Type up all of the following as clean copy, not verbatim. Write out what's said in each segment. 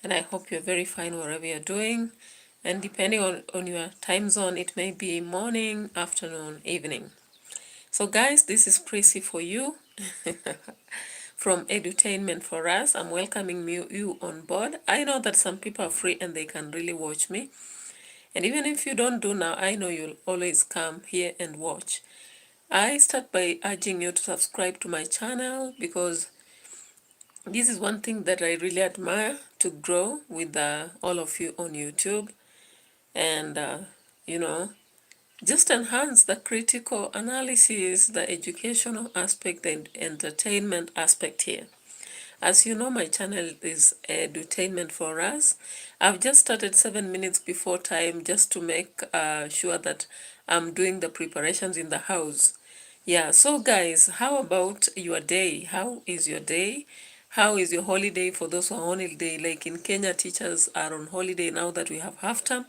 and I hope you're very fine wherever you're doing. And depending on your time zone, it may be morning, afternoon, evening. So guys, this is Prissy for you from Edutainment for Us. I'm welcoming you on board. I know that some people are free and they can really watch me. And even if you don't do now, I know you'll always come here and watch. I start by urging you to subscribe to my channel because this is one thing that I really admire to grow with all of you on YouTube and, you know, just enhance the critical analysis, the educational aspect, the entertainment aspect here. As you know, my channel is Edutainment for Us. I've just started 7 minutes before time just to make sure that I'm doing the preparations in the house. Yeah, so guys, how about your day? How is your day? How is your holiday for those who are on holiday? Like in Kenya, teachers are on holiday now that we have half term,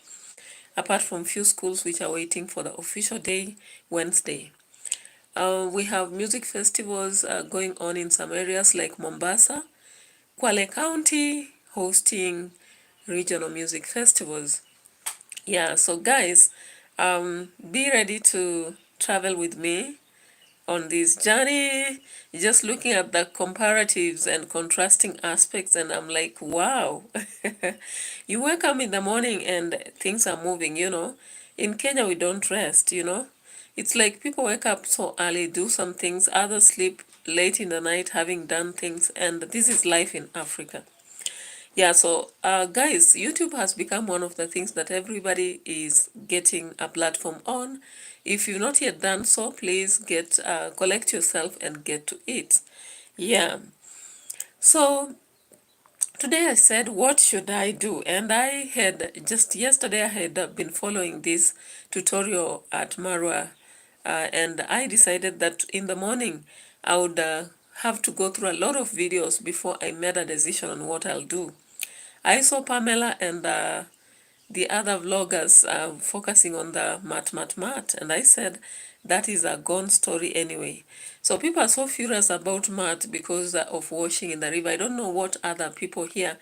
apart from few schools which are waiting for the official day, Wednesday. We have music festivals going on in some areas like Mombasa, Kwale County hosting regional music festivals. Yeah, so guys, be ready to travel with me on this journey, just looking at the comparatives and contrasting aspects, and I'm like, wow. You wake up in the morning and things are moving, you know. In Kenya, we don't rest, you know. It's like people wake up so early, do some things, others sleep late in the night having done things, and this is life in Africa. Yeah, so guys, YouTube has become one of the things that everybody is getting a platform on. If you've not yet done so, please collect yourself and get to it. Yeah. So today I said, what should I do? And I had just yesterday I had been following this tutorial at Marwa, and I decided that in the morning I would have to go through a lot of videos before I made a decision on what I'll do. I saw Pamela and the other vloggers focusing on the mat, and I said, that is a gone story anyway. So people are so furious about mat because of washing in the river. I don't know what other people here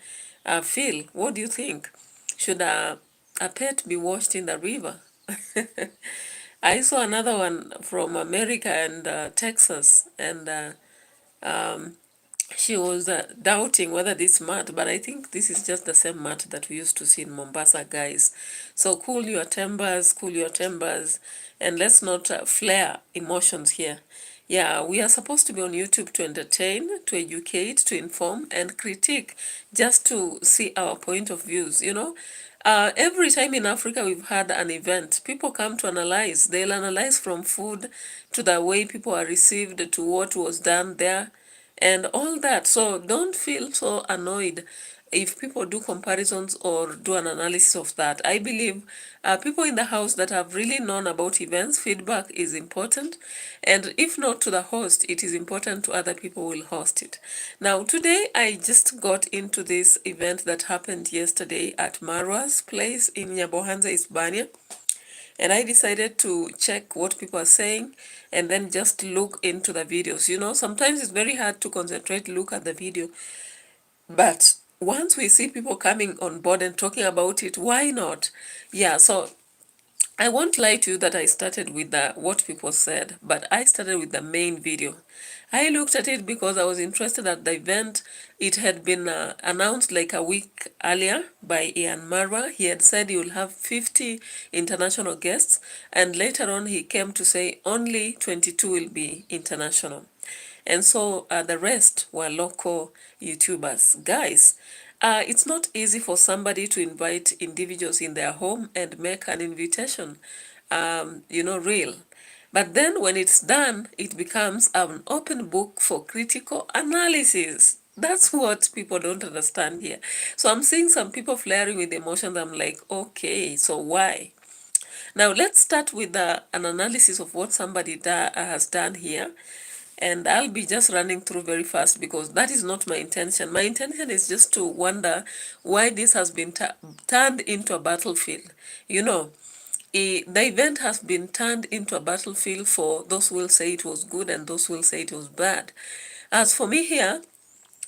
feel. What do you think? Should a pet be washed in the river? I saw another one from America and Texas, and she was doubting whether this mat, but I think this is just the same mat that we used to see in Mombasa, guys. So cool your tempers, and let's not flare emotions here. Yeah, we are supposed to be on YouTube to entertain, to educate, to inform, and critique, just to see our point of views, you know. Every time in Africa we've had an event, people come to analyze. They'll analyze from food to the way people are received to what was done there and all that. So don't feel so annoyed if people do comparisons or do an analysis of that. I believe people in the house that have really known about events, feedback is important. And if not to the host, it is important to other people who will host it. Now, today I just got into this event that happened yesterday at Marwa's place in Nyabohanze, Hispania. And I decided to check what people are saying and then just look into the videos. You know, sometimes it's very hard to concentrate, look at the video. But once we see people coming on board and talking about it, why not? Yeah, so I won't lie to you that I started with what people said, but I started with the main video. I looked at it because I was interested at the event. It had been announced like a week earlier by Ian Marwa. He had said he will have 50 international guests, and later on he came to say only 22 will be international. And so the rest were local YouTubers. Guys, it's not easy for somebody to invite individuals in their home and make an invitation, real. But then when it's done, it becomes an open book for critical analysis. That's what people don't understand here. So I'm seeing some people flaring with emotions. I'm like, okay, so why? Now let's start with an analysis of what somebody has done here. And I'll be just running through very fast because that is not my intention. My intention is just to wonder why this has been turned into a battlefield. You know, the event has been turned into a battlefield for those who will say it was good and those who will say it was bad. As for me here,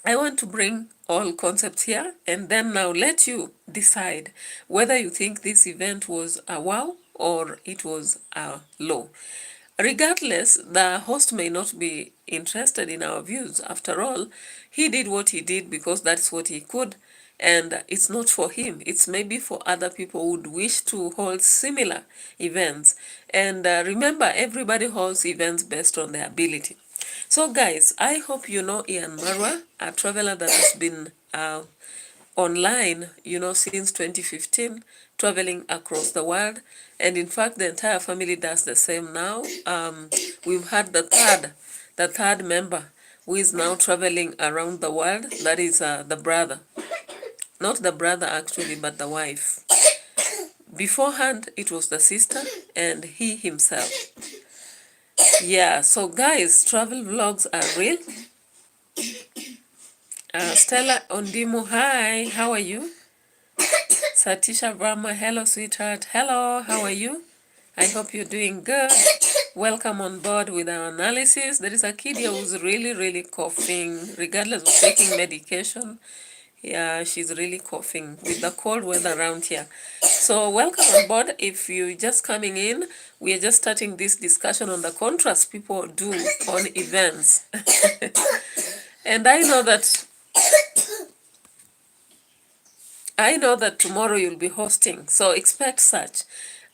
I want to bring all concepts here and then now let you decide whether you think this event was a wow or it was a low. Regardless, the host may not be interested in our views. After all, he did what he did because that's what he could, and it's not for him. It's maybe for other people who would wish to hold similar events. And remember, everybody holds events based on their ability. So guys, I hope you know Ian Marwa, a traveler that has been online, since 2015, traveling across the world. And in fact, the entire family does the same now. We've had the third member who is now traveling around the world. That is the brother. Not the brother actually, but the wife. Beforehand, it was the sister and he himself. Yeah, so guys, travel vlogs are real. Stella Ondimo, hi, how are you? Satisha Brahma, hello sweetheart. Hello, how are you? I hope you're doing good. Welcome on board with our analysis. There is a kid here who's really, really coughing, regardless of taking medication. Yeah, she's really coughing with the cold weather around here. So welcome on board. If you're just coming in, we are just starting this discussion on the contrast people do on events. And I know that tomorrow you'll be hosting, so expect such.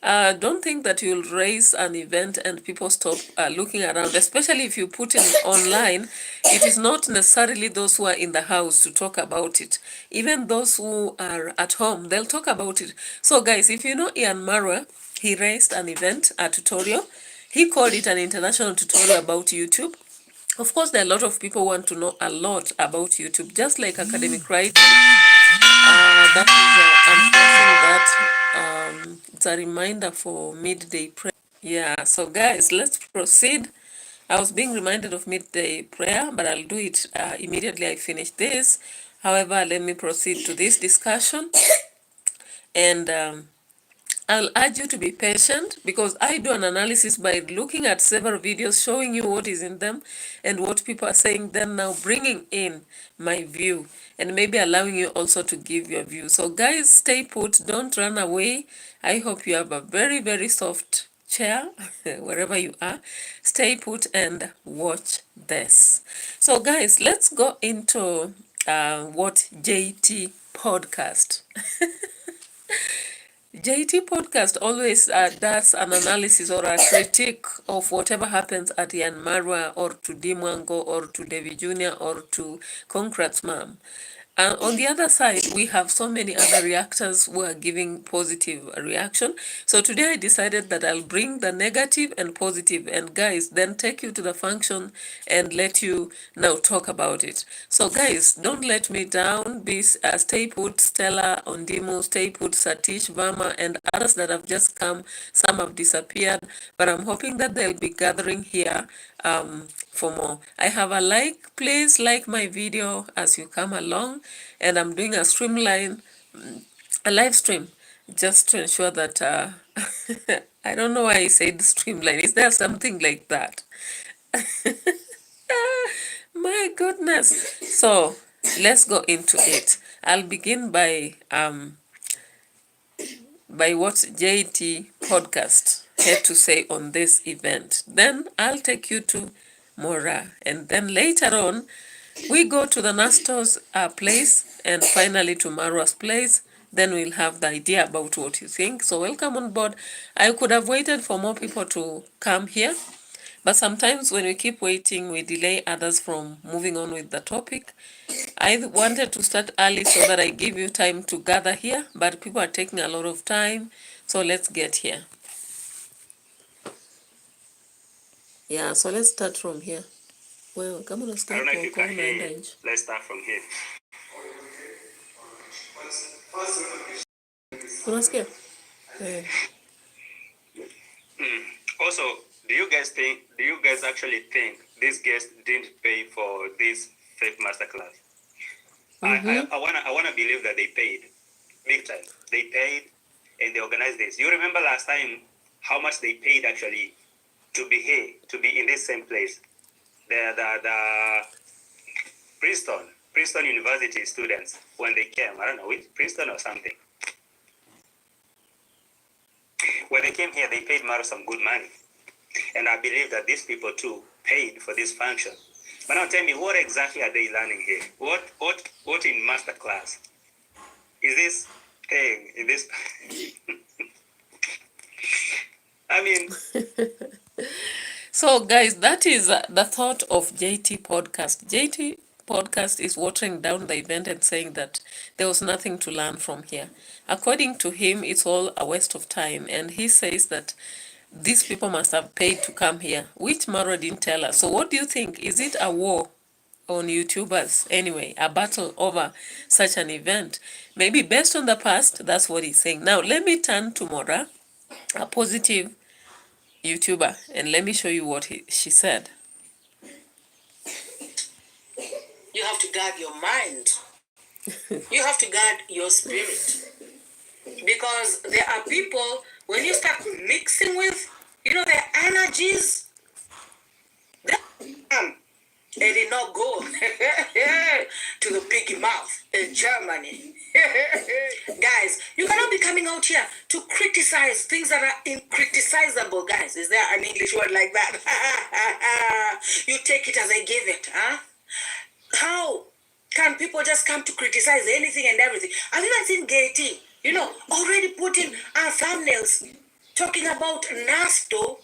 Don't think that you'll raise an event and people stop looking around, especially if you put it online. It is not necessarily those who are in the house to talk about it. Even those who are at home, they'll talk about it. So guys, if you know Ian Marwa, he raised an event, a tutorial. He called it an international tutorial about YouTube. Of course, there are a lot of people who want to know a lot about YouTube, just like academic writing. That is, I'm pressing that. It's a reminder for midday prayer. Yeah, so guys, let's proceed. I was being reminded of midday prayer, but I'll do it immediately I finish this. However, let me proceed to this discussion. And I'll urge you to be patient because I do an analysis by looking at several videos, showing you what is in them and what people are saying, then now bringing in my view and maybe allowing you also to give your view. So guys, stay put, don't run away. I hope you have a very, very soft chair wherever you are. Stay put and watch this. So guys, let's go into what JT podcast. JT Podcast always does an analysis or a critique of whatever happens at Yan Marwa or to Dimwango or to Devi Jr. or to Concrat's mom. On the other side, we have so many other reactors who are giving positive reaction. So today I decided that I'll bring the negative and positive, and guys, then take you to the function and let you now talk about it. So guys, don't let me down. Stay put, Stella, Ondimo, stay put, Satish, Verma, and others that have just come. Some have disappeared, but I'm hoping that they'll be gathering here for more. I have a like, please like my video as you come along, and I'm doing a live stream, just to ensure that I don't know why I said streamline. Is there something like that? My goodness. So let's go into it. I'll begin by what JT podcast had to say on this event. Then I'll take you to Mora, and then later on we go to the Nastor's place, and finally to Marwa's place. Then we'll have the idea about what you think. So welcome on board. I could have waited for more people to come here, but sometimes when we keep waiting, we delay others from moving on with the topic. I wanted to start early so that I give you time to gather here, but people are taking a lot of time. So let's get here. Yeah, so let's start from here. Well, come on, start. I don't know if you can hear. Let's start from here. Unasikia? Yeah. Also, do you guys actually think these guests didn't pay for this fake masterclass? I wanna believe that they paid big time. They paid and they organized this. You remember last time how much they paid actually to be here, to be in this same place? The Princeton. Princeton University students, when they came, I don't know, which Princeton or something. When they came here, they paid Maro some good money. And I believe that these people too paid for this function. But now tell me, what exactly are they learning here? What in master class? Is this paying? Is this... I mean... So, guys, that is the thought of JT Podcast. JT Podcast is watering down the event and saying that there was nothing to learn from here. According to him, it's all a waste of time. And he says that these people must have paid to come here, which Maro didn't tell us. So what do you think? Is it a war on YouTubers? Anyway, a battle over such an event? Maybe based on the past, that's what he's saying. Now, let me turn to Mora, a positive YouTuber, and let me show you what she said. You have to guard your mind. You have to guard your spirit. Because there are people, when you start mixing with, their energies, they did not go to the big mouth in Germany. Guys, you cannot be coming out here to criticize things that are incriticizable, guys. Is there an English word like that? You take it as I give it, huh? How can people just come to criticize anything and everything? I've even seen Gaiety, already putting thumbnails talking about Nasto,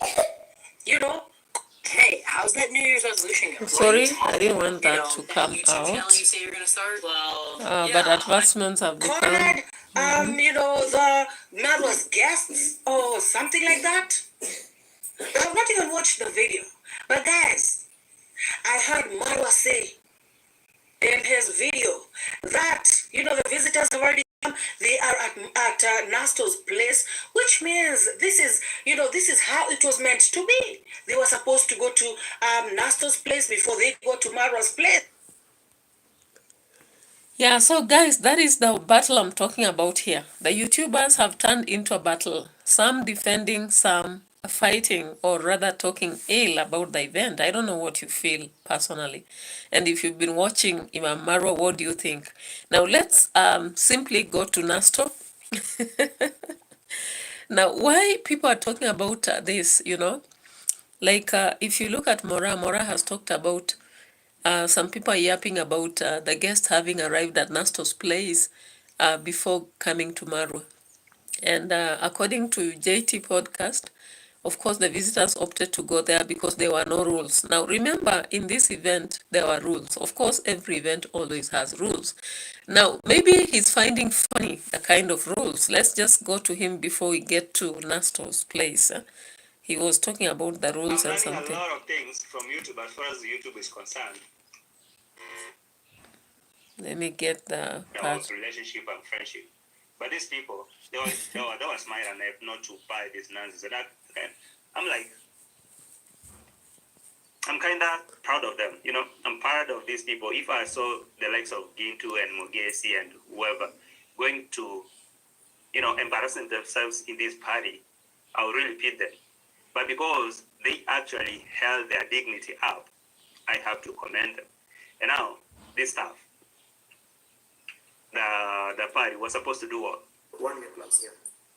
Hey, how's that New Year's resolution going? Sorry, I didn't want that to come YouTube out. channel you say you're gonna start? Well, But advancements have become... Conrad, the Marwa's guests or something like that. I have not even watched the video. But guys, I heard Marwa say in his video that, the visitors have already come. They are at Nasto's place, which means this is how it was meant to be. They were supposed to go to Nasto's place before they go to Marwa's place. Yeah, so guys, that is the battle I'm talking about here. The YouTubers have turned into a battle. Some defending, some fighting, or rather talking ill about the event. I don't know what you feel personally. And if you've been watching Imam Marwa, what do you think? Now let's simply go to Nasto. Now, why people are talking about this, like if you look at Mora has talked about some people are yapping about the guests having arrived at Nasto's place before coming to Marwa. And according to JT Podcast, of course, the visitors opted to go there because there were no rules. Now, remember, in this event, there were rules. Of course, every event always has rules. Now, maybe he's finding funny the kind of rules. Let's just go to him before we get to Nasto's place. He was talking about the rules and something. I'm learning a lot of things from YouTube as far as YouTube is concerned. Let me get the part. Relationship and friendship. But these people, they were smart enough not to buy these nonsense. I'm kind of proud of them. I'm proud of these people. If I saw the likes of Gintu and Mugesi and whoever going to, embarrassing themselves in this party, I would really pity them. But because they actually held their dignity up, I have to commend them. And now, this stuff. The party was supposed to do what? 1 year plus, yeah.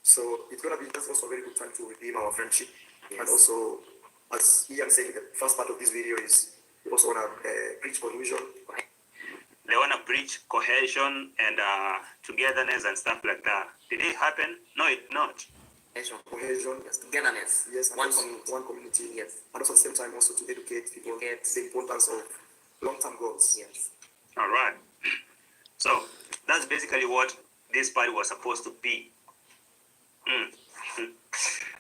So it's gonna be just also a very good time to redeem our friendship. Yes. And also, as Ian said, the first part of this video is we also wanna preach cohesion. They wanna preach cohesion and togetherness and stuff like that. Did it happen? No, it not. Cohesion, yes, Togetherness. yes, and one community, yes. And also at the same time also to educate people the importance of long-term goals. Yes. All right. So that's basically what this party was supposed to be.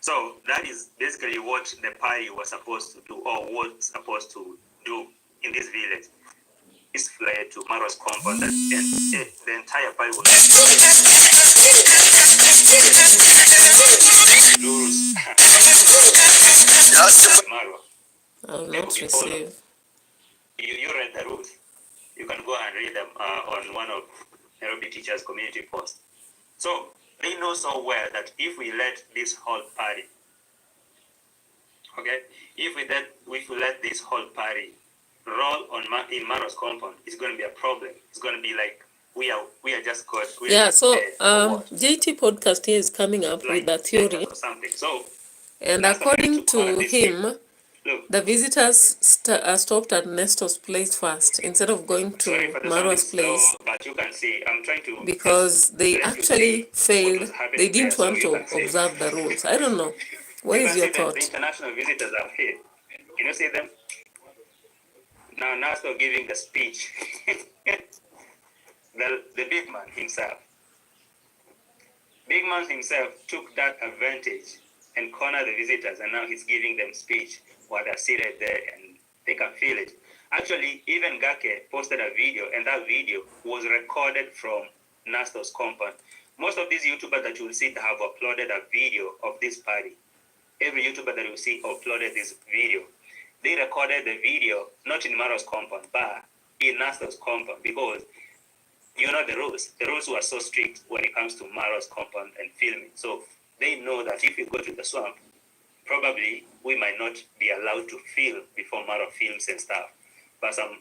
So that is basically what the party was supposed to do, or was supposed to do in this village. It's fled to Marwa's compound, and the entire party was rules. Marwa. I'll not receive. You read the rules. You can go and read them on one of Nairobi Teachers community posts. So they know so well that if we let this whole party, okay, if we let this whole party role in Maro's compound is going to be a problem. It's going to be like we are just God. Yeah, so what? JT podcast here is coming up with a theory, or something. So, and that's something according honor to these people. him, Look, the visitors stopped at Nestor's place first instead of going sorry to for the sounding Marwa's slow, place but you can see I'm trying to because they let you actually see what failed. was They happening there, didn't so want you to can see. observe the rules. I don't know. What You is can your see that the thought? international visitors are here. Can you see them? Now Nastor giving the speech. the big man himself. Big man himself took that advantage and cornered the visitors, and now he's giving them speech while they're seated there and they can feel it. Actually, even Gake posted a video, and that video was recorded from Nastor's compound. Most of these YouTubers that you will see have uploaded a video of this party. Every YouTuber that you see uploaded this video. They recorded the video not in Maro's compound, but in Nastor's compound, because you know the rules. The rules were so strict when it comes to Maro's compound and filming. So they know that if you go to the swamp, probably we might not be allowed to film before Maro films and stuff. But some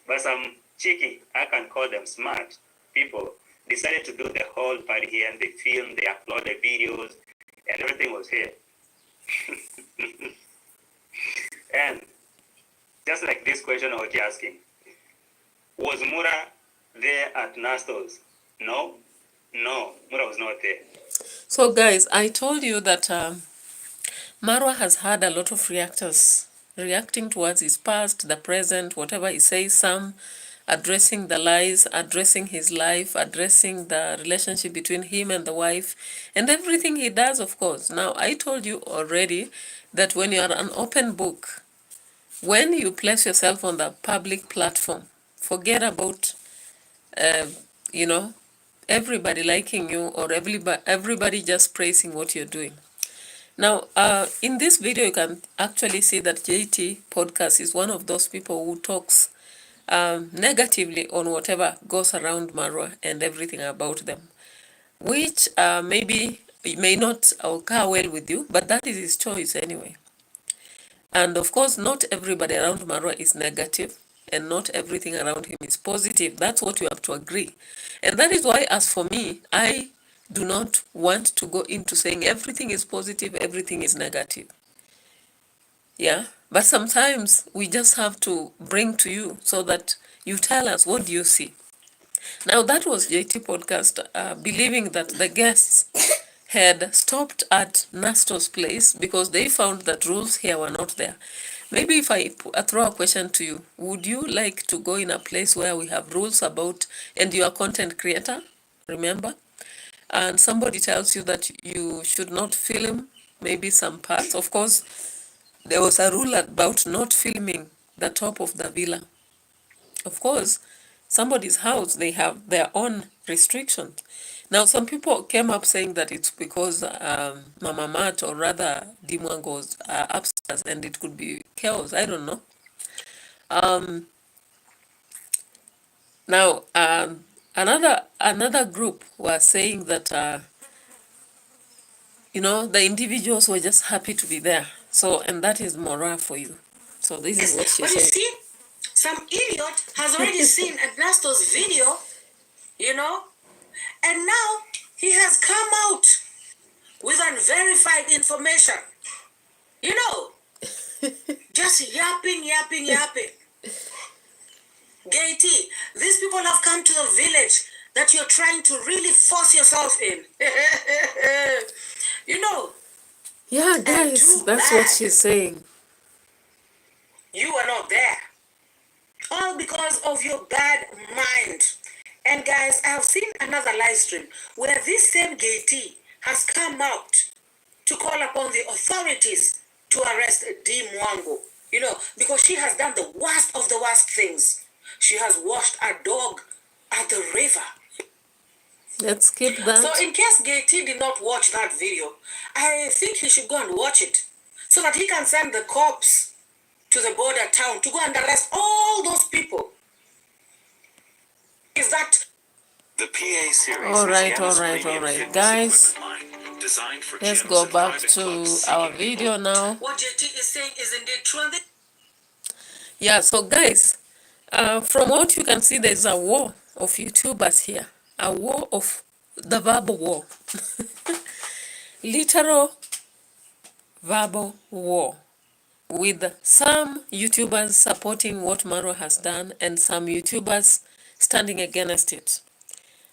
but some cheeky, I can call them smart people, decided to do the whole party here, and they filmed, they uploaded videos, and everything was here. And just like this question I was asking, was Mura there at Nastor's? No, Mura was not there. So guys, I told you that Marwa has had a lot of reacting towards his past, the present, whatever he says, some addressing the lies, addressing his life, addressing the relationship between him and the wife, and everything he does, of course. Now, I told you already that when you are an open book, when you place yourself on the public platform, forget about, you know, everybody liking you or everybody just praising what you're doing. Now, in this video, you can actually see that JT Podcast is one of those people who talks negatively on whatever goes around Marwa and everything about them, which maybe it may not occur well with you, but that is his choice anyway. And of course, not everybody around Marwa is negative, and not everything around him is positive. That's what you have to agree. And that is why, as for me, I do not want to go into saying everything is positive, everything is negative. Yeah, but sometimes we just have to bring to you so that you tell us, what do you see? Now, that was JT Podcast, believing that the guests had stopped at Nastor's place because they found that rules here were not there. Maybe if I throw a question to you, would you like to go in a place where we have rules about, and you're a content creator, remember? And somebody tells you that you should not film maybe some parts. Of course, there was a rule about not filming the top of the villa. Of course, somebody's house, they have their own restrictions. Now, some people came up saying that it's because Mama Mat, or rather Dimwang, was upstairs and it could be chaos. I don't know. Now, another group were saying that the individuals were just happy to be there. So, and that is morale for you. So this is what she But you said. see, some idiot has already seen Ernesto's video, and now he has come out with unverified information. Just yapping. Gaity, these people have come to the village that you're trying to really force yourself in. Yeah, guys, that's what she's saying. You are not there. All because of your bad mind. And guys, I have seen another live stream where this same Gaity has come out to call upon the authorities to arrest D. Mwango. Because she has done the worst of the worst things. She has washed a dog at the river. Let's skip that. So in case Gaity did not watch that video, I think he should go and watch it so that he can send the cops to the border town to go and arrest all those people. Is that the PA series? All right, guys. Let's go back to our video now. What JT is saying is indeed true. Yeah, so guys, from what you can see, there's a war of YouTubers here. A war of the verbal war. Literal verbal war. With some YouTubers supporting what Maro has done and some YouTubers standing against it.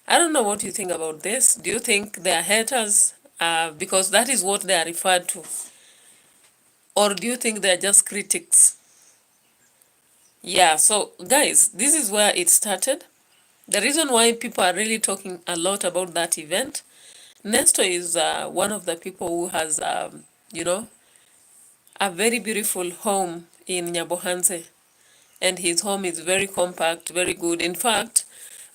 I don't know what you think about this. Do you think they are haters? Because that is what they are referred to. Or do you think they are just critics? Yeah, so guys, this is where it started. The reason why people are really talking a lot about that event, Nestor is one of the people who has, you know, a very beautiful home in Nyabohanze. And his home is very compact, very good. In fact,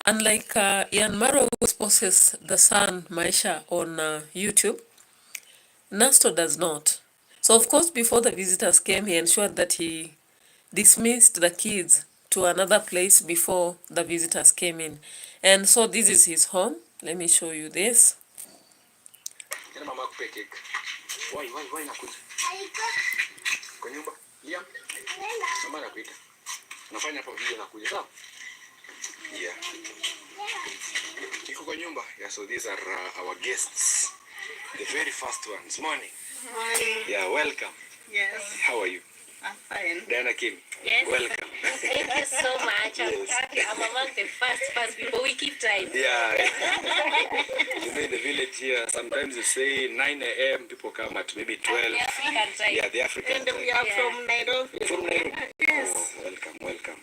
unlike Ian Maro, who posts the sun Maisha on YouTube, Nestor does not. So of course, before the visitors came, he ensured that he dismissed the kids to another place before the visitors came in. And so this is his home. Let me show you this. Yeah. Yeah, so these are our guests. The very first ones. Morning. Morning. Yeah, welcome. Yes. How are you? I'm fine. Diana Kim. Yes. Welcome. Thank you so much. I'm among the first people. We keep time. Yeah. You know, in the village here, sometimes you say 9 a.m. people come at maybe 12. The African time. Yeah, the African And time. we are from Nairobi. From Nairobi. Yes. Oh, welcome, welcome.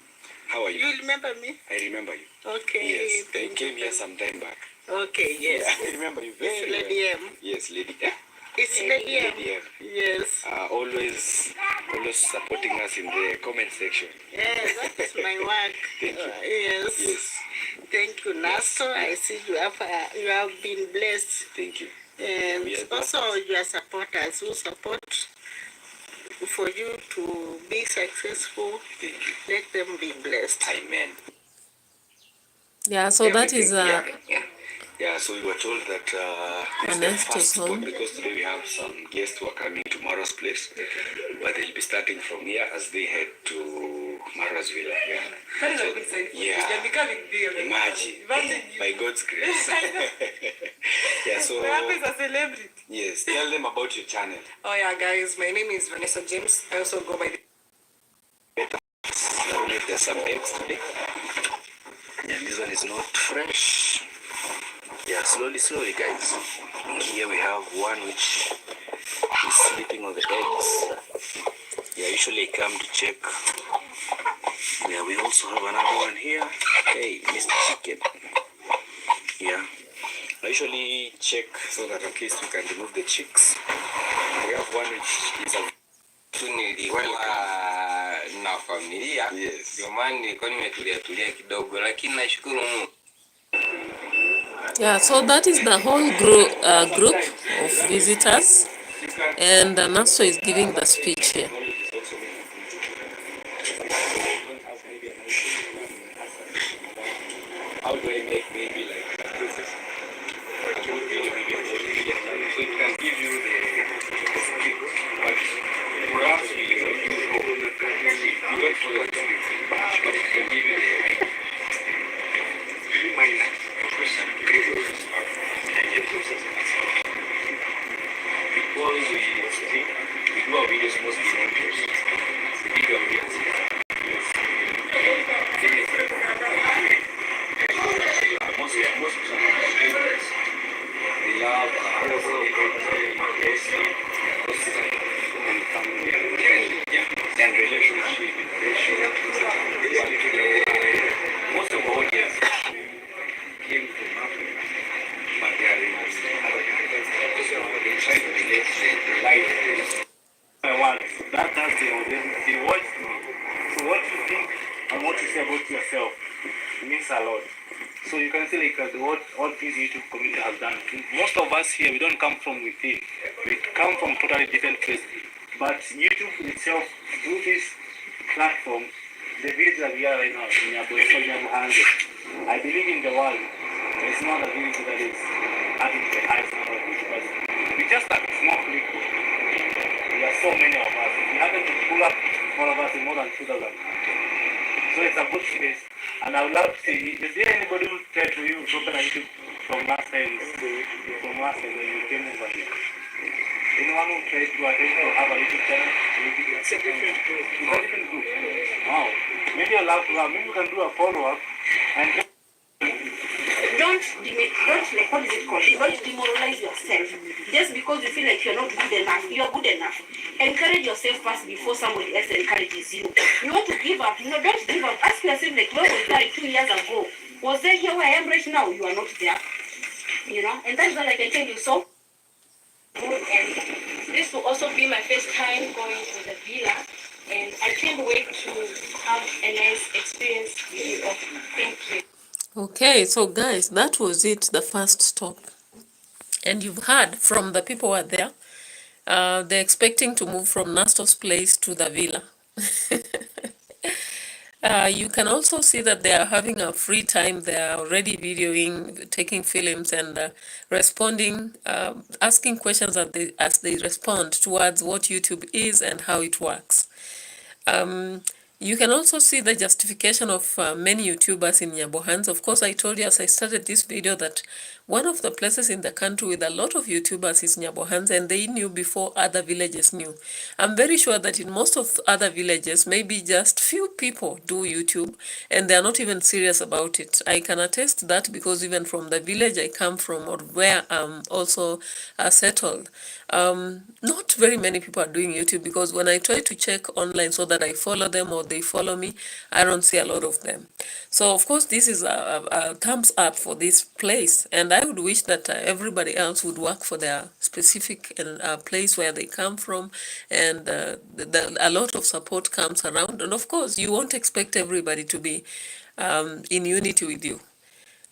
How are you? You remember me? I remember you. Okay. Yes, I came here some time back. Okay, yes. Yeah, I remember you very well. Lady M. Yes, Lady M. It's Lady M. Lady M. Yes. Always supporting us in the comment section. Yes, that is my work. Thank you. Yes. Yes, Thank you, Nasto. I see you have been blessed. thank you. And We are also your supporters who support for you to be successful. Thank you. Let them be blessed. Amen. Yeah, so that is Yeah, so we were told that this is the Ernesto's first spot home. because today we have some guests who are coming to Mara's place, but they'll be starting from here as they head to Mara's villa. Yeah. That is a good sign. Yeah. They're becoming big. Imagine, by God's grace. Yeah, so a celebrity. yes, tell them about your channel. Oh yeah, guys, my name is Vanessa James. I also go by the There's some eggs today. Yeah, this one is not fresh. Yeah, slowly, guys. Here we have one which is sleeping on the eggs. Yeah, usually I come to check. Yeah, we also have another one here. Hey, Mr. Chicken. Yeah, I usually check so that at least we can remove the chicks. We have one which is a nilikuwa na familia ndio maana nilikuwa nimetulia kidogo, lakini nashukuru Mungu. Yeah, so that is the whole group of visitors. And Naso is giving the speech here. how do I make maybe like a process? A good video, maybe a good video. So it can give you the skill. But for us, we don't follow the skill. But it can give you the minor question. Because we do our videos mostly in English. We give our videos. That's the authenticity. So what you think and what you say about yourself means a lot. So you can see like what this YouTube community has done. Most of us here, we don't come from within. We come from totally different places. But YouTube itself, through this platform, the village that we are right now, in Nyabohanze, I believe in the world, there's not a village that is having the highest number of YouTubers. We just a small clique. There are so many of us. If you happen to pull up all of us in more than 2,000. it's a good space, and I would love to see, is there anybody who tried to use open a YouTube from last time, when you came over here? Anyone who tried to attempt to have a YouTube channel? It's a different group. It's a different group. Wow. Maybe I'll have to, maybe we can do a follow-up and Don't like, what is it called? Don't demoralize yourself just because you feel like you're not good enough. You're good enough. Encourage yourself first before somebody else encourages you. You want to give up? No, don't give up. Ask yourself, like, where was I 2 years ago? Was I here where I am right now? You are not there. And that's all I can tell you. So Good, and this will also be my first time going to the villa, and I can't wait to have a nice experience with you all. Thank you. Okay, so guys, that was it, the first stop. And you've heard from the people who are there. They're expecting to move from Nastor's place to the villa. You can also see that they are having a free time. They are already videoing, taking films, and responding, asking questions as they respond towards what YouTube is and how it works. You can also see the justification of many YouTubers in Nyabohanze. Of course, I told you as I started this video that one of the places in the country with a lot of YouTubers is Nyabohanze, and they knew before other villages knew. I'm very sure that in most of other villages, maybe just few people do YouTube, and they're not even serious about it. I can attest that because even from the village I come from, or where I'm also settled, not very many people are doing YouTube, because when I try to check online so that I follow them or they follow me, I don't see a lot of them. So of course this is a thumbs up for this place, and I would wish that everybody else would work for their specific place where they come from, and a lot of support comes around. And of course you won't expect everybody to be in unity with you.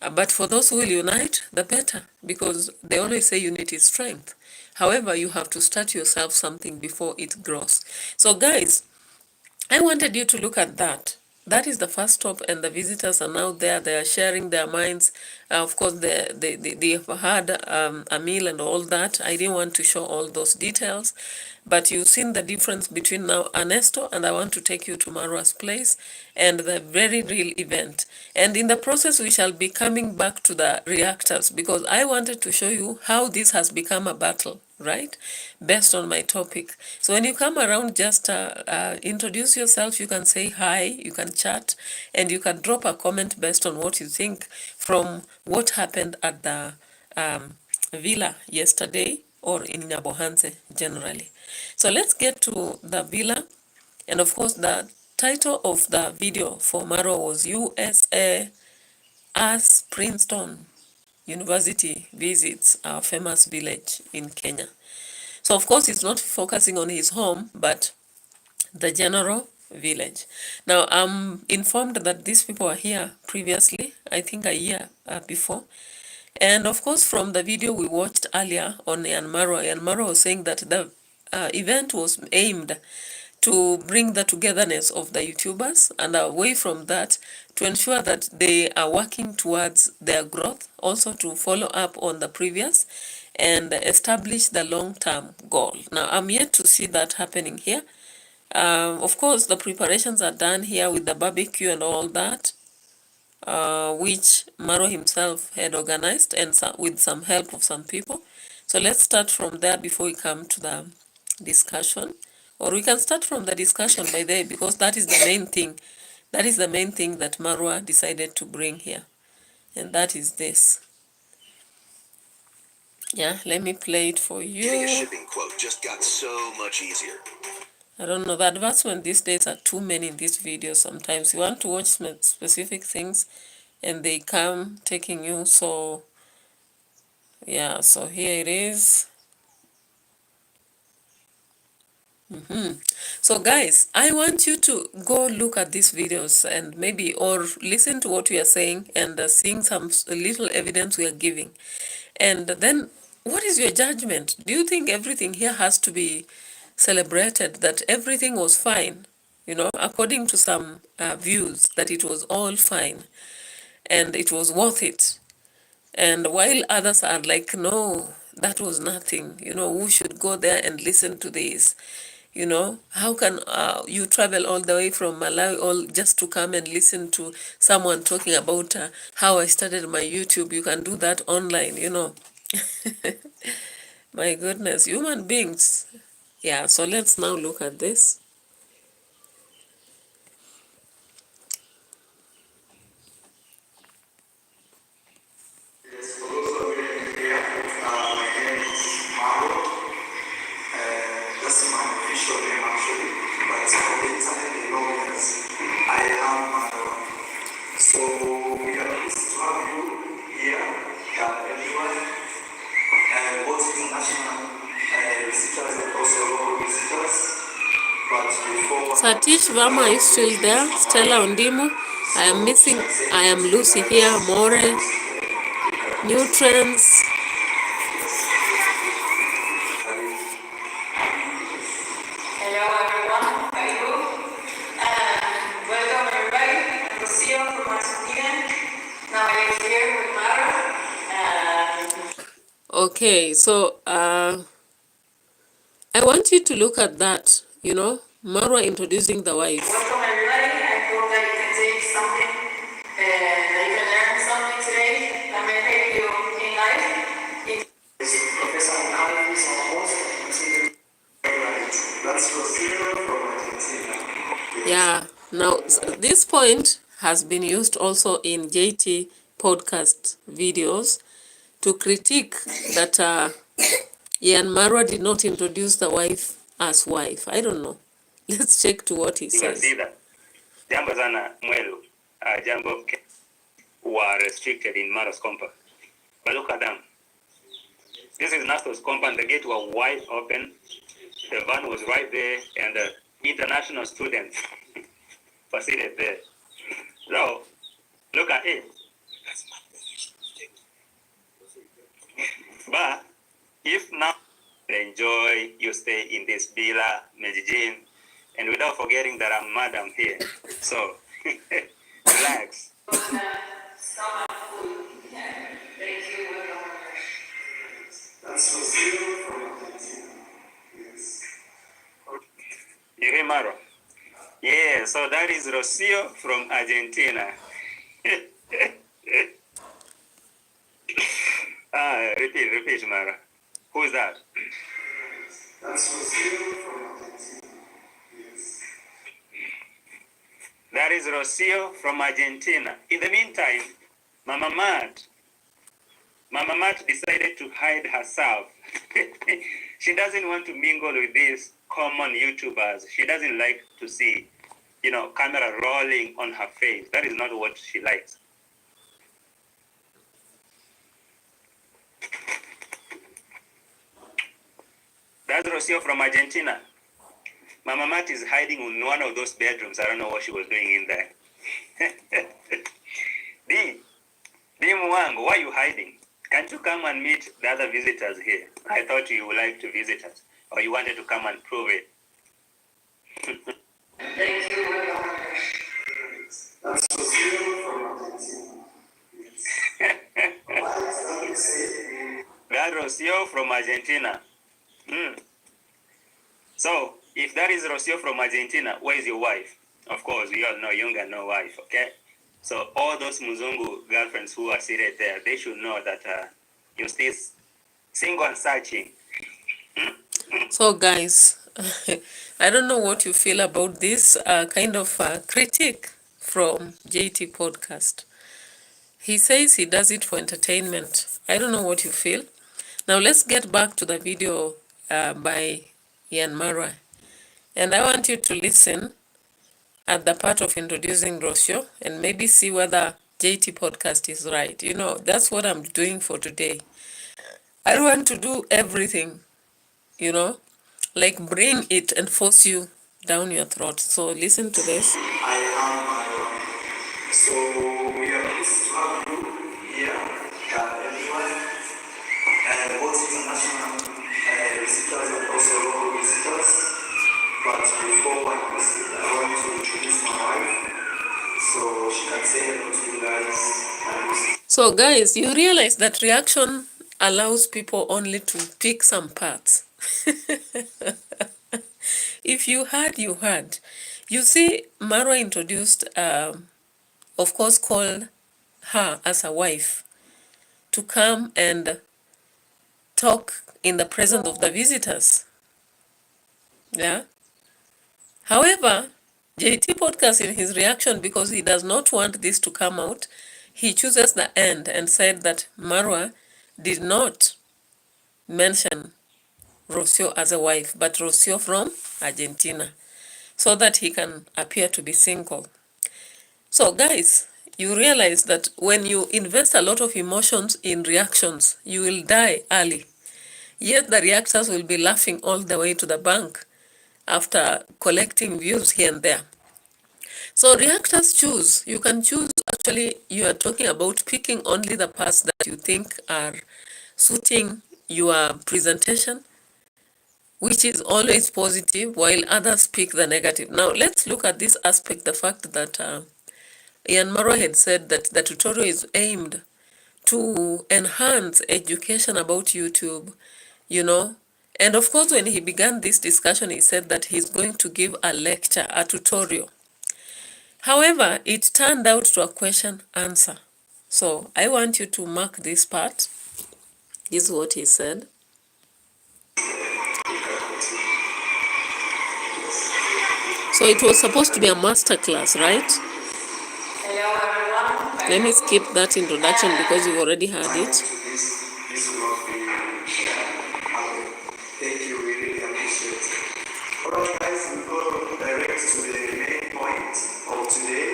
But for those who will unite, the better, because they always say unity is strength. However, you have to start yourself something before it grows. So guys, I wanted you to look at that. That is the first stop, and the visitors are now there. They are sharing their minds. Of course, they have had a meal and all that. I didn't want to show all those details, but you've seen the difference between now Ernesto, and I want to take you to Marwa's place and the very real event. And in the process, we shall be coming back to the reactors, because I wanted to show you how this has become a battle, right, based on my topic. So when you come around, just introduce yourself. You can say hi, you can chat, and you can drop a comment based on what you think from what happened at the villa yesterday, or in Nyabohanze generally. So let's get to the villa. And of course, the title of the video for Marwa was USA as Princeton University visits our famous village in Kenya. So of course, it's not focusing on his home, but the general village. Now, I'm informed that these people are here previously, I think a year before. And of course, from the video we watched earlier on Marwa was saying that the event was aimed to bring the togetherness of the YouTubers, and away from that, to ensure that they are working towards their growth, also to follow up on the previous and establish the long-term goal. Now, I'm yet to see that happening here. Of course, the preparations are done here with the barbecue and all that, which Maro himself had organized, and with some help of some people. So let's start from there before we come to the discussion. Or we can start from the discussion by there, because that is the main thing. That is the main thing that Marwa decided to bring here. And that is this. Yeah, let me play it for you. Getting a shipping quote just got so much easier. I don't know, the advertisements these days are too many in this video sometimes. You want to watch specific things and they come taking you. So, yeah, so here it is. So guys, I want you to go look at these videos and maybe, or listen to what we are saying and seeing some little evidence we are giving. And then what is your judgment? Do you think everything here has to be celebrated, that everything was fine? You know, according to some views, that it was all fine and it was worth it. And while others are like, no, that was nothing. You know, who should go there and listen to this? You know, how can you travel all the way from Malawi all just to come and listen to someone talking about how I started my YouTube? You can do that online, you know. My goodness, human beings. Yeah, so let's now look at this. Yes, for those who are really here, my name is Mauro. That's my official name actually, but on the internet they know me as I am Mauro. So we are pleased to have you here, everyone, both international visitors and also local visitors. But before Satish Vama is still there. Stella Ondimu. I am missing. I am Lucy here. More nutrients. Hello everyone, how are you? Welcome everybody. I'm Lucio from Argentina. Now I am here with Mara. Okay, so I want you to look at that. You know, Marwa introducing the wife. Welcome everybody. I hope that you can take something and that you can learn something today that may help you in life. Professor Muhammad is on host. that's Rocio from Argentina. Yeah. Now this point has been used also in JT podcast videos to critique that Ian Marwa did not introduce the wife as wife. I don't know. Let's check to what he You can says. see that. Jambo sana mwelu. Jambo were restricted in Maro's compound. But look at them. This is Nastor's compound. The gate was wide open. The van was right there, and the international students were seated there. So, look at it. But if now enjoy, you stay in this villa, Medellin, and without forgetting that I'm madam here. So, relax. That's Rocio from Argentina. Yes. You hear Maro? Yeah, so that is Rocio from Argentina. Repeat, Mara. Who is that? That's Rocio from Argentina. Yes. That is Rocio from Argentina. In the meantime, Mama Matt decided to hide herself. She doesn't want to mingle with these common YouTubers. She doesn't like to see, camera rolling on her face. That is not what she likes. That's Rocio from Argentina. Mama Matt is hiding in one of those bedrooms. I don't know what she was doing in there. D Mwango, why are you hiding? Can't you come and meet the other visitors here? I thought you would like to visit us, or you wanted to come and prove it. Thank you very much. That's Rocio from Argentina. That Rocio from Argentina. So, if that is Rocio from Argentina, where is your wife? Of course, we all know you got no wife, okay? So all those Muzungu girlfriends who are seated there, they should know that you're still single and searching. So guys, I don't know what you feel about this kind of critique from JT Podcast. He says he does it for entertainment. I don't know what you feel. Now let's get back to the video by Ian Marwa. And I want you to listen at the part of introducing Rocio and maybe see whether JT Podcast is right. That's what I'm doing for today. I don't want to do everything, like bring it and force you down your throat. So listen to this. I am Mauro. So we are pleased to have you here, everyone, both international visitors and also local visitors. But before I proceed, I want to introduce my wife so she can say hello to you guys. So guys, you realize that reaction allows people only to pick some parts. If you heard, you heard. You see, Marwa introduced, of course, called her as a wife to come and talk in the presence of the visitors. Yeah. However, JT Podcast, in his reaction, because he does not want this to come out, he chooses the end and said that Marwa did not mention Rocio as a wife, but Rocio from Argentina, so that he can appear to be single. So guys, you realize that when you invest a lot of emotions in reactions, you will die early. Yet the reactors will be laughing all the way to the bank after collecting views here and there. So reactors choose. You can choose, actually, you are talking about picking only the parts that you think are suiting your presentation, which is always positive, while others pick the negative. Now, let's look at this aspect, the fact that Ian Marwa had said that the tutorial is aimed to enhance education about YouTube, you know. And of course, when he began this discussion, he said that he's going to give a lecture, a tutorial. However, it turned out to a question answer. So I want you to mark this part. This is what he said. So it was supposed to be a master class, right? Let me skip that introduction because you've already heard it. This will not be thank you, we really appreciate it. Alright guys, we go direct to the main point of today.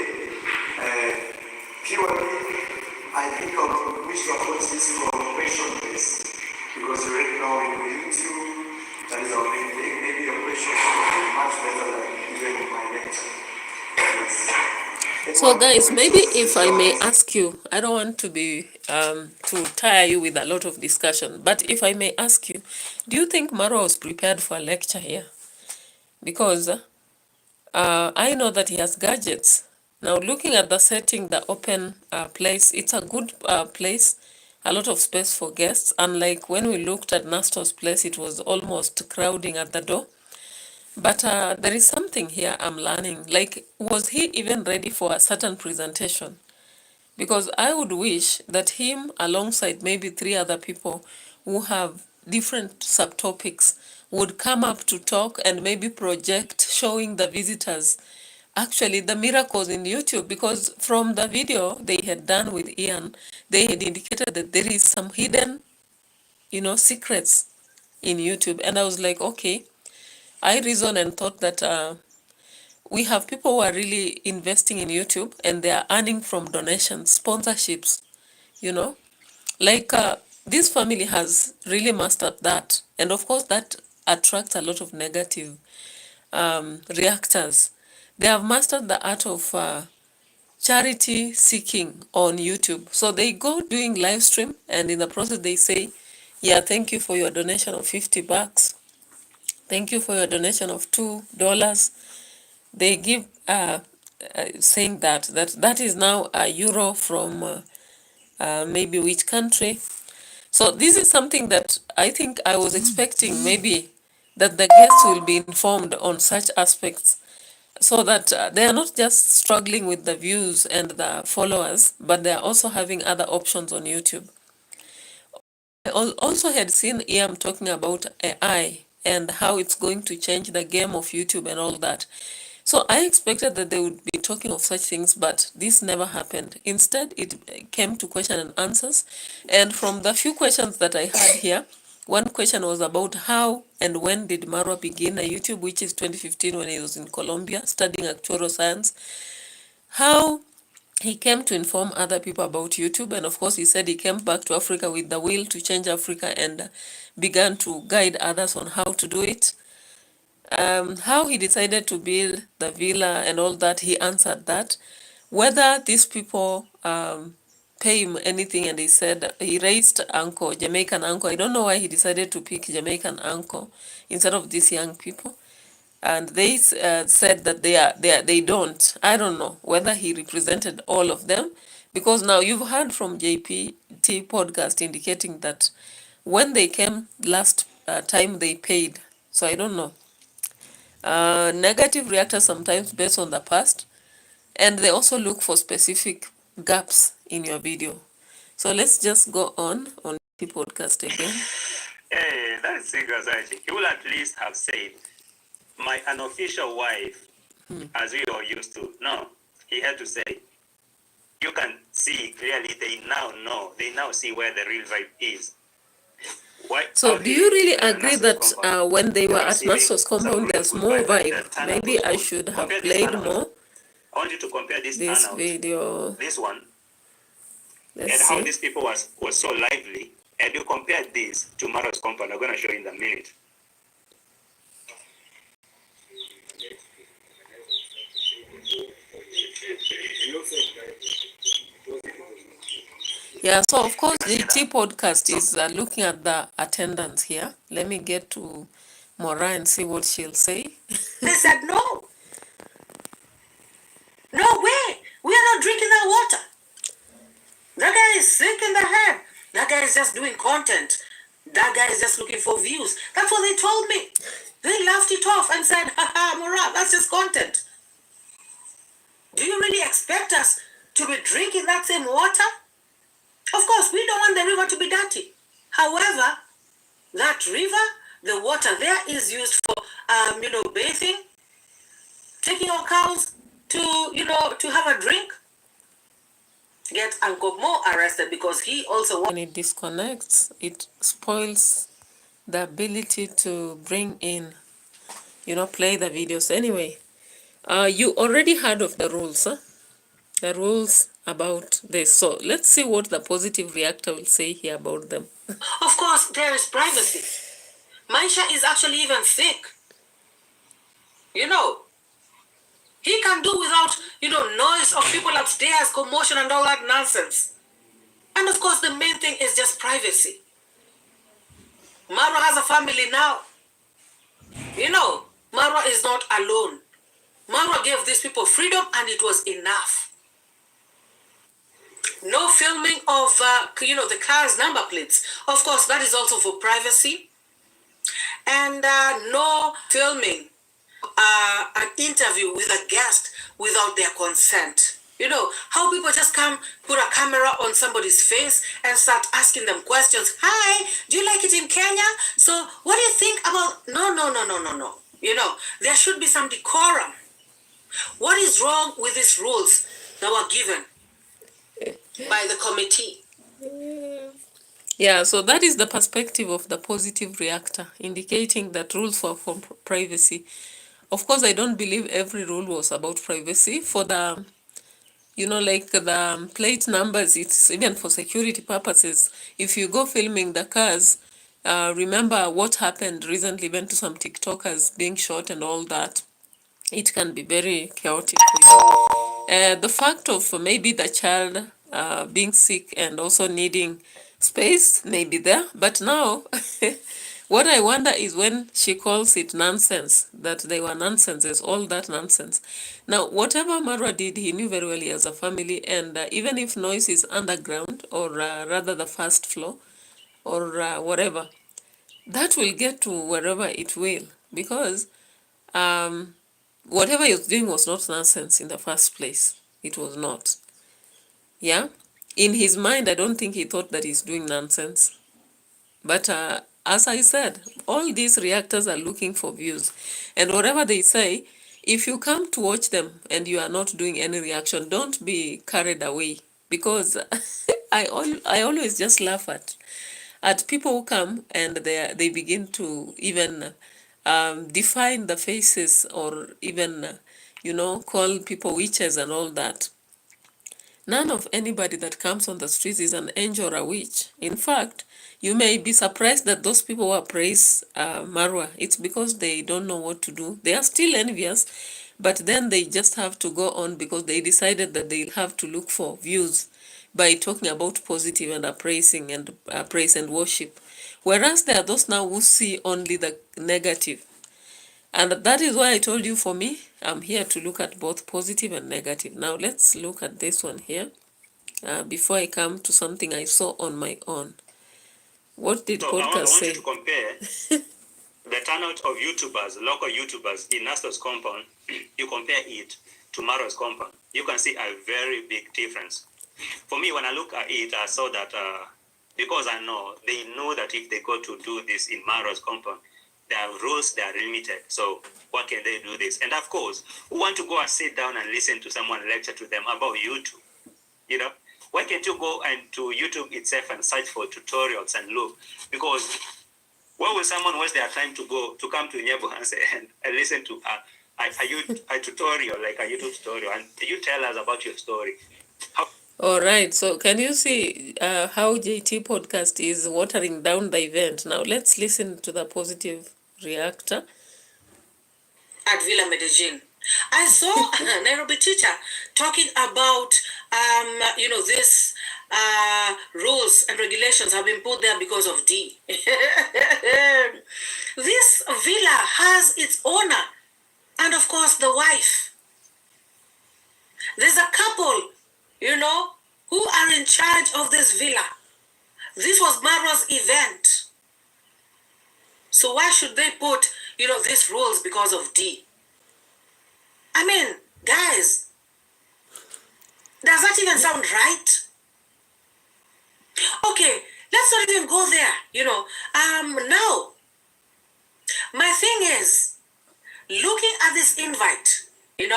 Purely, I think we should approach this from question based, because you already know in YouTube, that is our main thing. Maybe your question will be much better than even in my lecture. So guys, maybe if I may ask you, I don't want to be to tire you with a lot of discussion, but if I may ask you, do you think Marwa was prepared for a lecture here? Because I know that he has gadgets. Now, looking at the setting, the open place, it's a good place, a lot of space for guests. Unlike when we looked at Nastor's place, it was almost crowding at the door. But there is something here I'm learning. Like, was he even ready for a certain presentation? Because I would wish that him, alongside maybe 3 other people who have different subtopics, would come up to talk and maybe project, showing the visitors actually the miracles in YouTube. Because from the video they had done with Ian, they had indicated that there is some hidden, secrets in YouTube. And I was like, okay, I reasoned and thought that we have people who are really investing in YouTube and they are earning from donations, sponsorships, you know. Like this family has really mastered that. And of course, that attracts a lot of negative reactors. They have mastered the art of charity seeking on YouTube. So they go doing live stream, and in the process they say, yeah, thank you for your donation of $50. Thank you for your donation of $2. They give saying that is now a euro from maybe which country. So this is something that I think I was expecting, maybe that the guests will be informed on such aspects, so that they are not just struggling with the views and the followers, but they are also having other options on YouTube. I also had seen Iam talking about AI and how it's going to change the game of YouTube and all that. So I expected that they would be talking of such things, but this never happened. Instead, it came to question and answers. And from the few questions that I had here, one question was about how and when did Marwa begin a YouTube, which is 2015 when he was in Colombia studying actuarial science. How he came to inform other people about YouTube, and of course he said he came back to Africa with the will to change Africa and began to guide others on how to do it. How he decided to build the villa and all that, he answered that. Whether these people pay him anything, and he said he raised uncle, Jamaican uncle. I don't know why he decided to pick Jamaican uncle instead of these young people. And they said that they don't. I don't know whether he represented all of them, because now you've heard from JPT podcast indicating that when they came last time they paid. So I don't know. Negative reactors sometimes based on the past, and they also look for specific gaps in your video. So let's just go on the podcast again. Hey, that's serious, actually. He will at least have said, my unofficial wife, as we all used to. No, he had to say, you can see clearly, they now know, they now see where the real vibe is. Why, So do you really agree Naso's that compound, when they they were were at receiving Naso's some compound, really there's good more vibe, and vibe? the turnout Maybe was I good. should have Compare this played turnout. more I want you to compare this this turnout, video. this one, Let's and how see. these people was so lively, and you compare this to Maro's compound. I'm going to show you in a minute. Yeah, so of course the T podcast is looking at the attendance here. Let me get to Mora and see what she'll say. They said, no. No way. We are not drinking that water. That guy is sick in the head. That guy is just doing content. That guy is just looking for views. That's what they told me. They laughed it off and said, haha, Mora, that's just content. Do you really expect us to be drinking that same water? Of course, we don't want the river to be dirty. However, that river, the water there is used for, bathing, taking our cows to have a drink. Get Uncle Mo arrested because he also When it disconnects, it spoils the ability to bring in, play the videos. Anyway, you already heard of the rules, huh? The rules about this. So let's see what the positive reactor will say here about them. Of course, there is privacy. Maisha is actually even sick. He can do without, noise of people upstairs, commotion and all that nonsense. And of course, the main thing is just privacy. Marwa has a family now. Marwa is not alone. Marwa gave these people freedom and it was enough. No filming of, the car's number plates. Of course, that is also for privacy. And no filming an interview with a guest without their consent. How people just come, put a camera on somebody's face and start asking them questions. Hi, do you like it in Kenya? So what do you think about... No. There should be some decorum. What is wrong with these rules that were given by the committee? Yeah, so that is the perspective of the positive reactor, indicating that rules for privacy. Of course, I don't believe every rule was about privacy. For the, like the plate numbers, it's even for security purposes. If you go filming the cars, remember what happened recently, even to some TikTokers being shot and all that. It can be very chaotic for you. The fact of maybe the child being sick and also needing space may be there, but now what I wonder is when she calls it nonsense, that they were nonsenses, all that nonsense. Now, whatever Marwa did, he knew very well he has a family, and even if noise is underground, or rather the first floor, or whatever, that will get to wherever it will, because whatever he was doing was not nonsense in the first place. It was not. Yeah? In his mind, I don't think he thought that he's doing nonsense. But as I said, all these reactors are looking for views. And whatever they say, if you come to watch them and you are not doing any reaction, don't be carried away. Because I always just laugh at people who come and they begin to even define the faces, or even, call people witches and all that. None of anybody that comes on the streets is an angel or a witch. In fact, you may be surprised that those people who praise Marwa, it's because they don't know what to do. They are still envious, but then they just have to go on because they decided that they have to look for views by talking about positive and praising and praise and worship. Whereas there are those now who see only the negative. And that is why I told you, for me, I'm here to look at both positive and negative. Now let's look at this one here before I come to something I saw on my own. What did So podcast I want say? you to compare the turnout of YouTubers, local YouTubers in Nastor's compound, you compare it to Maro's compound, you can see a very big difference. For me, when I look at it, I saw that because I know, they know that if they go to do this in Maro's compound, their rules, they are limited. So what can they do this? And of course, who want to go and sit down and listen to someone lecture to them about YouTube? You know, why can't you go and to YouTube itself and search for tutorials and look? Because why will someone waste their time to come to Nyabohanze and listen to a tutorial, like a YouTube tutorial, and you tell us about your story? All right, so can you see how JT podcast is watering down the event? Now let's listen to the positive reactor. At Villa Medellin, I saw Nairobi teacher talking about, this rules and regulations have been put there because of D. This villa has its owner and, of course, the wife. There's a couple, who are in charge of this villa. This was Maro's event. So why should they put, these rules because of D? I mean, guys, does that even sound right? Okay, let's not even go there, now, my thing is, looking at this invite, in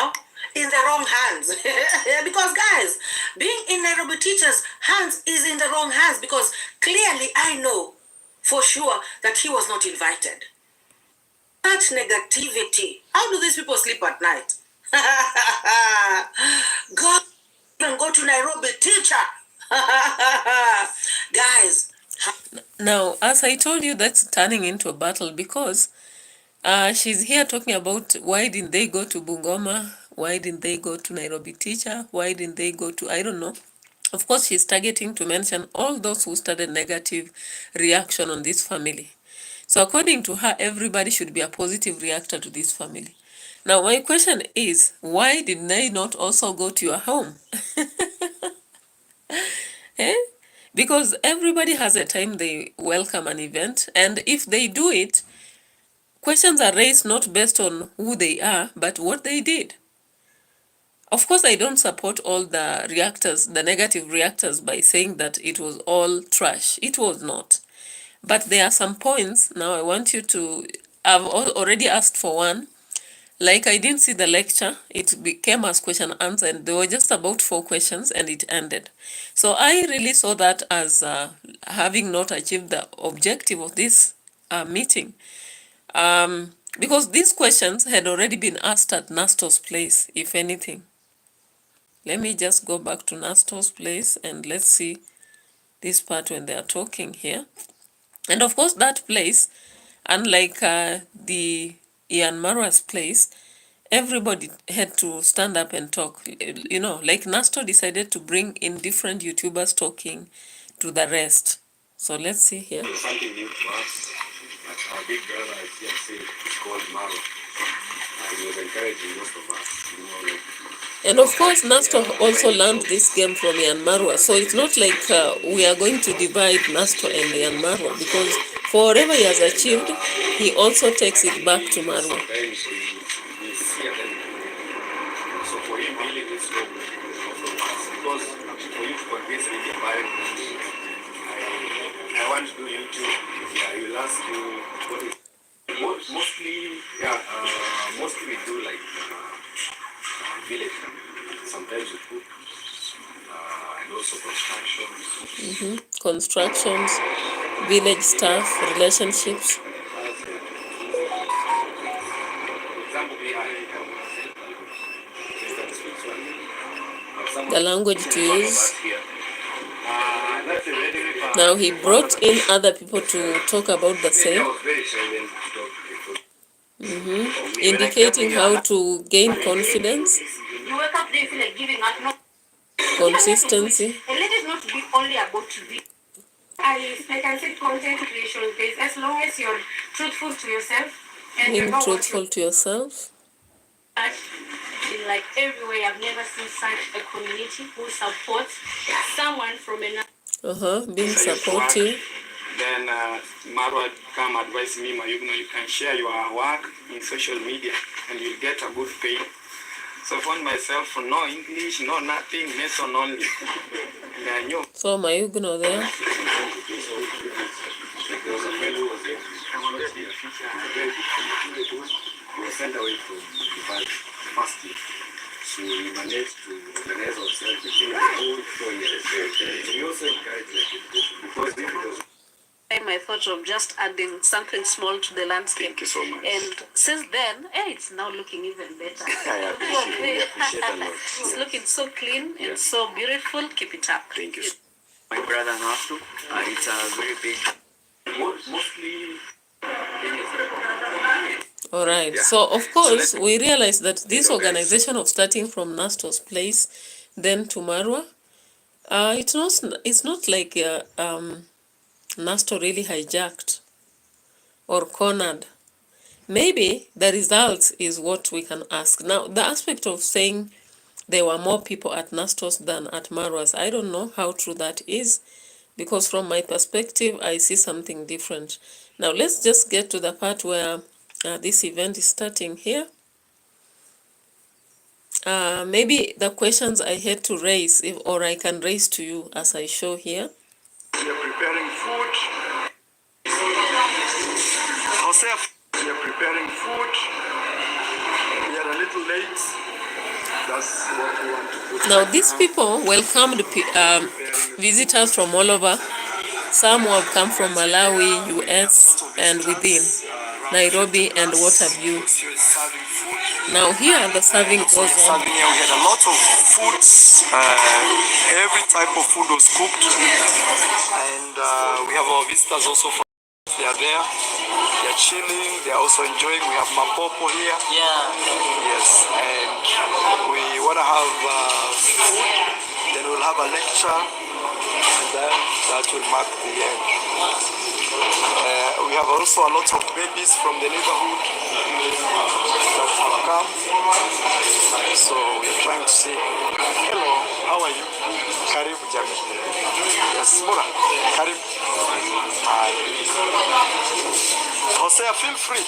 the wrong hands. Because, guys, being in Nairobi teacher's hands is in the wrong hands, because clearly I know for sure that he was not invited. Such negativity. How do these people sleep at night? God, even go to Nairobi teacher. Guys. Now, as I told you, that's turning into a battle because she's here talking about why didn't they go to Bungoma? Why didn't they go to Nairobi teacher? Why didn't they go to, I don't know. Of course, she's targeting to mention all those who started negative reaction on this family. So according to her, everybody should be a positive reactor to this family. Now, my question is, why did they not also go to your home? Eh? Because everybody has a time they welcome an event, and if they do it, questions are raised not based on who they are, but what they did. Of course, I don't support all the reactors, the negative reactors, by saying that it was all trash. It was not. But there are some points. Now I want you to, I've already asked for one. Like I didn't see the lecture, it became as question and answer, and there were just about 4 questions and it ended. So I really saw that as having not achieved the objective of this meeting. Because these questions had already been asked at Nastor's place, if anything. Let me just go back to Nastor's place and let's see this part when they are talking here. And of course, that place, unlike the Ian Marwa's place, everybody had to stand up and talk. Like Nastor decided to bring in different YouTubers talking to the rest. So let's see here. Something new to us, but our big brother is here saying it's called Maro. He was encouraging most of us, And of course, Nastor also learned this game from Ian Marwa. So it's not like we are going to divide Nastor and Ian Marwa, because for whatever he has achieved, he also takes it back to Marwa. Sometimes we see them. So for him, really, it's no from us. Because for you to convince me to buy, I want to do YouTube. Yeah, you will ask you what is. Mostly we do like village. Sometimes we cook and also construction. Constructions, village stuff, relationships. The language to use. Now he brought in other people to talk about the same. Indicating how to gain confidence, You wake up there, you feel like giving up. No. consistency. And let it not be only about TV. I can say content creation based as long as you're truthful to yourself and you Being know what truthful to yourself. in like everywhere. I've never seen such a community who supports someone from another. Being supportive. Then Marwa come advise me, Mayugno, you can share your work in social media and you'll get a good pay. So I found myself no English, no nothing, Mason only. And I knew. So Mayugno there. There was a fellow who was there. I wanted to be a teacher. He was sent away from Dubai first year. So we managed to organize ourselves within the whole 4 years. We also encourage education because it was. I thought of just adding something small to the landscape. Thank you so much. And since then, it's now looking even better. I appreciate a lot. It's looking so clean and so beautiful. Keep it up. Thank you. My brother Nastu, it's a very big, mostly. All right. So of course we realize that this organization of starting from Nastor's place, then to Marwa, it's not like Nastor really hijacked or cornered. Maybe the results is what we can ask. Now, the aspect of saying there were more people at Nastos than at Marwas, I don't know how true that is, because from my perspective, I see something different. Now, let's just get to the part where this event is starting here. Maybe the questions I had to raise, or I can raise to you as I show here. We are preparing food. Joseph, we are preparing food. We are a little late. That's what we want to put. Now, these people welcomed visitors from all over. Some who have come from Malawi, US, and within Nairobi, and what have you. Now, here the serving goes on. We had a lot of foods. Every type of food was cooked. And we have our visitors also from. They are there. They are chilling. They are also enjoying. We have Mapopo here. Yeah. Yes. And we want to have food. Then we'll have a lecture. And then that will mark the end. We have also a lot of babies from the neighborhood that have come. So we're trying to say, hello, how are you? Karibu Jami. Yes, Mura. Karibu. Hi. Hosea, feel free.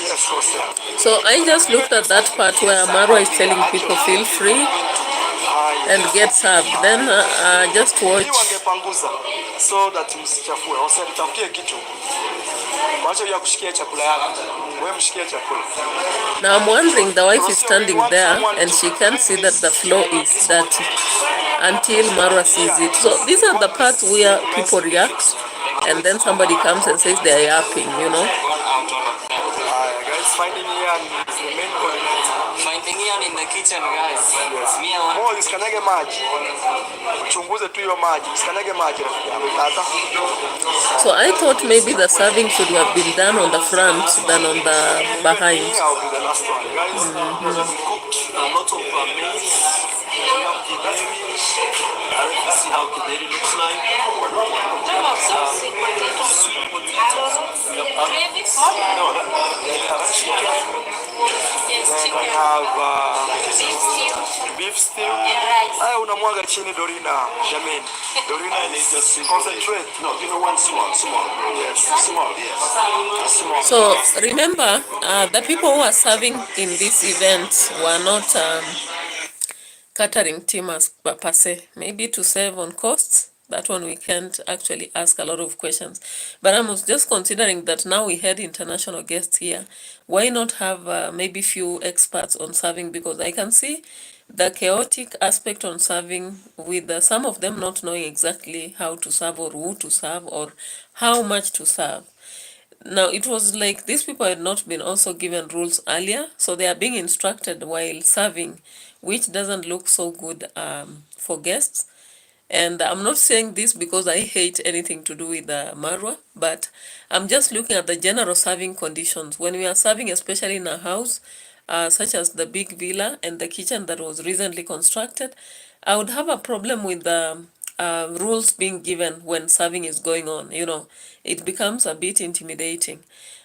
Yes, Hosea. So I just looked at that part where Marwa is telling people feel free and get served. Then just watch. So that msichafue. Hosea, nitafutie kitu. Wacha ya kushikia chakula yako. Wewe mshikie chakula. Now I'm wondering, the wife is standing there and she can't see that the floor is dirty until Marwa sees it. So these are the parts where people react and then somebody comes and says they are yapping, you know. Guys, finding Ian is the main coordinator. Finding Ian in the kitchen, guys. Mo, usikanage maji. Chunguze tu hiyo maji. Usikanage maji rafiki yangu. Tata. So I thought maybe the serving should have been done on the front than on the behind. I'll be the last one. Guys, we cooked a lot of maize. We have kideri. Let's see how kideri looks like. Sweet potatoes. No, they have chicken. Then I have beef stew. I unamwaga chini Dorina. Jamani. Dorina is just concentrate. No, give me one small. Yes, small. Yes, small. So remember, the people who are serving in this event were not catering team as per se. Maybe to save on costs. That one we can't actually ask a lot of questions. But I was just considering that now we had international guests here. Why not have maybe few experts on serving? Because I can see the chaotic aspect on serving with some of them not knowing exactly how to serve or who to serve or how much to serve. Now, it was like these people had not been also given rules earlier, so they are being instructed while serving, which doesn't look so good for guests. And I'm not saying this because I hate anything to do with Marwa, but I'm just looking at the general serving conditions. When we are serving, especially in a house, such as the big villa and the kitchen that was recently constructed, I would have a problem with the rules being given when serving is going on. You know, it becomes a bit intimidating.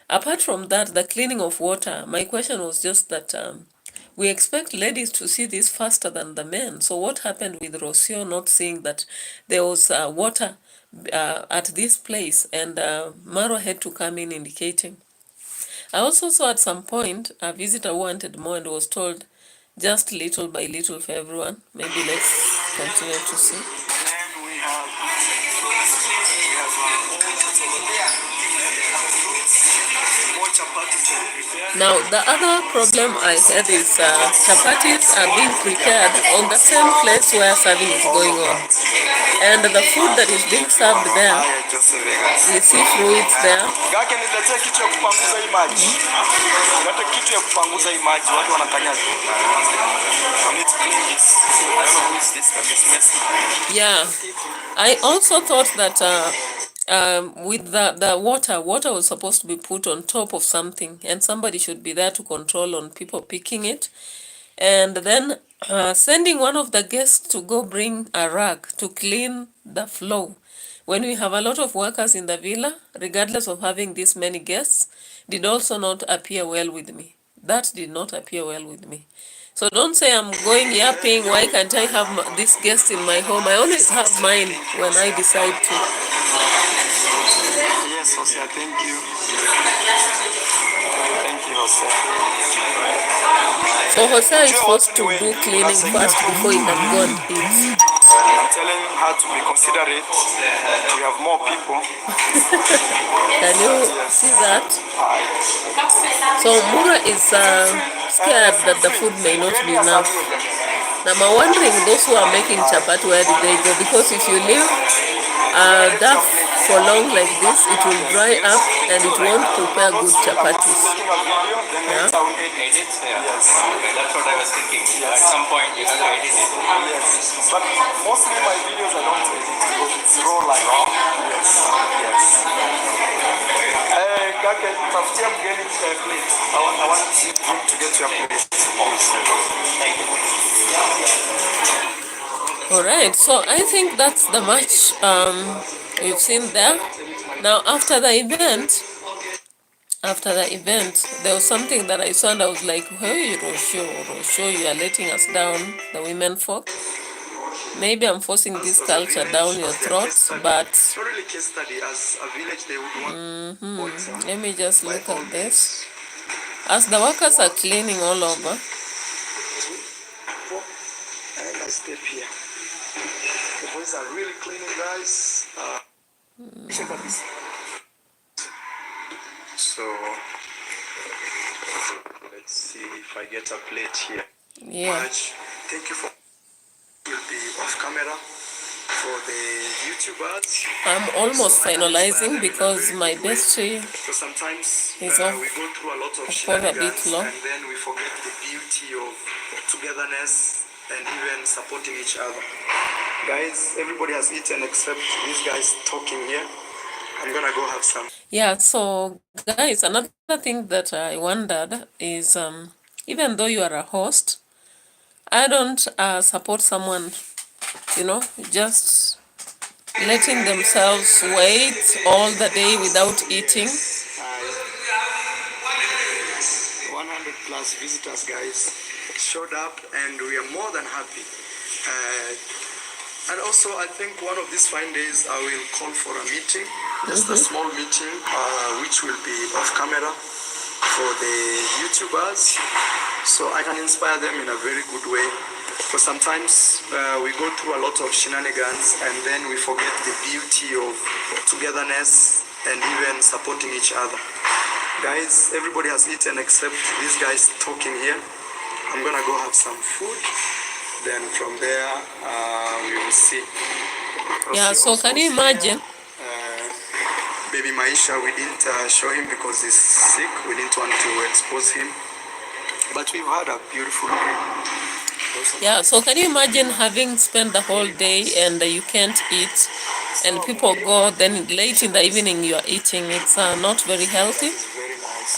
Apart from that, the cleaning of water, my question was just that we expect ladies to see this faster than the men. So what happened with Rocio not seeing that there was water at this place, and Marwa had to come in indicating. I also saw at some point a visitor who wanted more and was told just little by little for everyone. Maybe let's continue to see. Then we have more chapatis. Now, the other problem I had is chapatis are being prepared on the same place where serving is going on. And the food that is being served there, you see fluids there. Gake niletee kitu ya kupanguza hii maji. Lete kitu ya kupanguza hii maji, watu wanakanyaga. Yeah, I also thought that with the water was supposed to be put on top of something, and somebody should be there to control on people picking it, and then sending one of the guests to go bring a rag to clean the floor. When we have a lot of workers in the villa, regardless of having this many guests, did also not appear well with me. That did not appear well with me. So don't say I'm going yapping, why can't I have this guest in my home? I always have mine when I decide to. Yes, Jose, thank you. Thank you, Jose. So Jose is supposed to do cleaning first before he can go and eat. I'm telling her to be considerate. We have more people. Can you see that? So Mura is scared that the food may not be enough. Now I'm wondering those who are making chapati, where did they go? Because if you leave duff for long like this, it will dry up and it won't prepare good chapatis. Yeah? That's what I was thinking. At some point you have to edit it. Yes. But mostly my videos I don't edit because it's raw like raw. Yes. Yes. Kake, tafutia mgeni plate. I want you to get your plate. Alright, so I think that's the much we've seen there. Now after the event, there was something that I saw and I was like, hey, Rosho, you are letting us down, the women folk. Maybe I'm forcing this culture down your throats, but let me just look at this. As the workers are cleaning all over. And I step here. The boys are really cleaning, guys. Check out this. So let's see if I get a plate here. Yeah. Thank you for will be off camera for the YouTubers. I'm almost finalizing because my battery is off. We go through a lot of a bit low. and then we forget the beauty of togetherness and even supporting each other. Guys, everybody has eaten except these guys talking here. I'm gonna go have some. Yeah, so guys, another thing that I wondered is even though you are a host, I don't support someone, just letting themselves wait all the day without eating. 100 plus visitors, guys, showed up and we are more than happy. And also, I think one of these fine days I will call for a meeting, just a small meeting, which will be off camera for the YouTubers, so I can inspire them in a very good way. Because sometimes we go through a lot of shenanigans and then we forget the beauty of togetherness and even supporting each other. Guys, everybody has eaten except these guys talking here. I'm gonna go have some food. Then from there, we will see. Yeah, so can you imagine? Baby Maisha, we didn't show him because he's sick. We didn't want to expose him. But we've had a beautiful day. Yeah, so can you imagine having spent the whole day and you can't eat and people go, then late in the evening you are eating? It's not very healthy.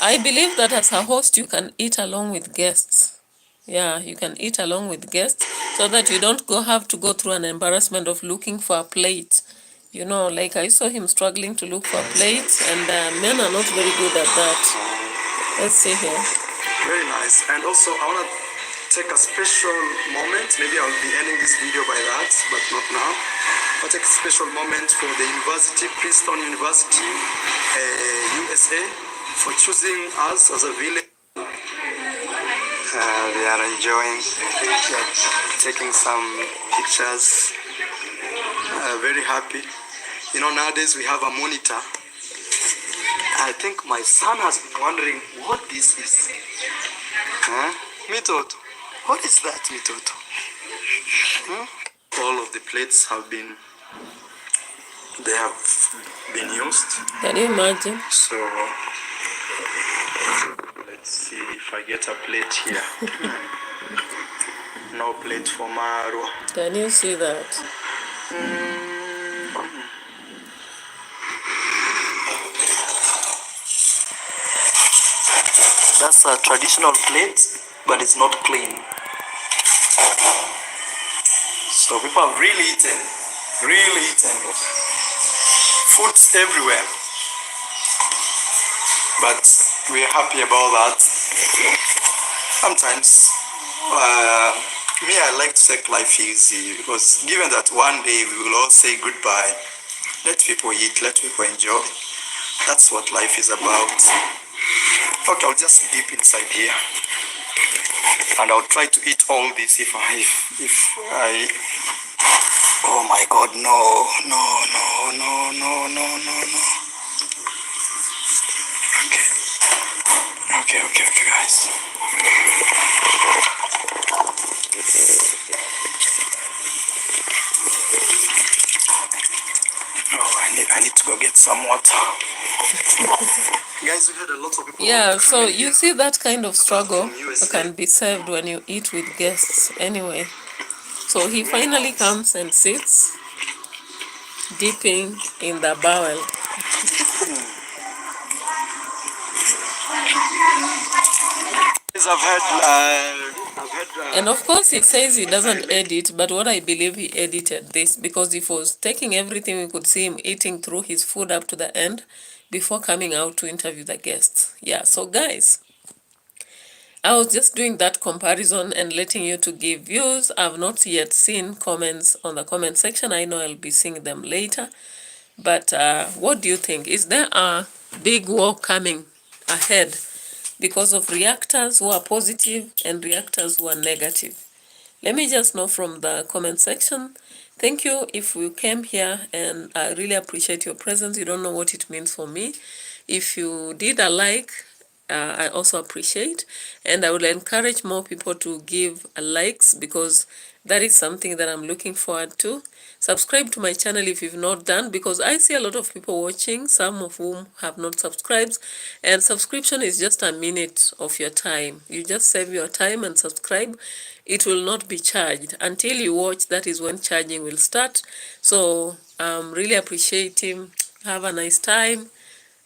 I believe that as a host you can eat along with guests. Yeah, you can eat along with guests so that you don't have to go through an embarrassment of looking for a plate. Like I saw him struggling to look for plates, and men are not very good at that. Let's see here. Very nice. And also, I want to take a special moment. Maybe I'll be ending this video by that, but not now. I'll take a special moment for the university, Princeton University, USA, for choosing us as a village. They are enjoying, taking some pictures, very happy. You know, nowadays we have a monitor. I think my son has been wondering what this is. Mitoto, what is that, Mitoto? All of the plates have been used. Can you imagine? So let's see if I get a plate here. No plate for Marwa. Can you see that? That's a traditional plate, but it's not clean. So people have really eaten. Foods everywhere. But we are happy about that. Sometimes, me, I like to take life easy, because given that one day we will all say goodbye, let people eat, let people enjoy. That's what life is about. Okay, I'll just dip inside here, and I'll try to eat all this if I. Oh my God, no. Okay, guys. I need to go get some water. Guys, we had a lot of people. Yeah, so you see that kind of struggle can be served when you eat with guests anyway. So he finally comes and sits, dipping in the bowel. And of course he says he doesn't edit, but what I believe he edited this, because if he was taking everything, we could see him eating through his food up to the end before coming out to interview the guests. Yeah, so guys, I was just doing that comparison and letting you to give views. I've not yet seen comments on the comment section. I know I'll be seeing them later. But what do you think? Is there a big war coming ahead because of reactors who are positive and reactors who are negative? Let me just know from the comment section. Thank you if you came here, and I really appreciate your presence. You don't know what it means for me. If you did a like, I also appreciate, and I would encourage more people to give likes, because that is something that I'm looking forward to. Subscribe to my channel if you've not done, because I see a lot of people watching, some of whom have not subscribed, and subscription is just a minute of your time. You just save your time and subscribe. It will not be charged until you watch. That is when charging will start. So really appreciate him. Have a nice time.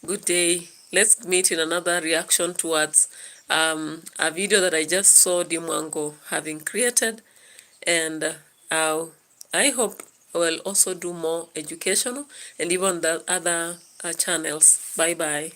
Good day. Let's meet in another reaction towards a video that I just saw Dimwango having created, and I hope I will also do more educational and even the other channels. Bye bye.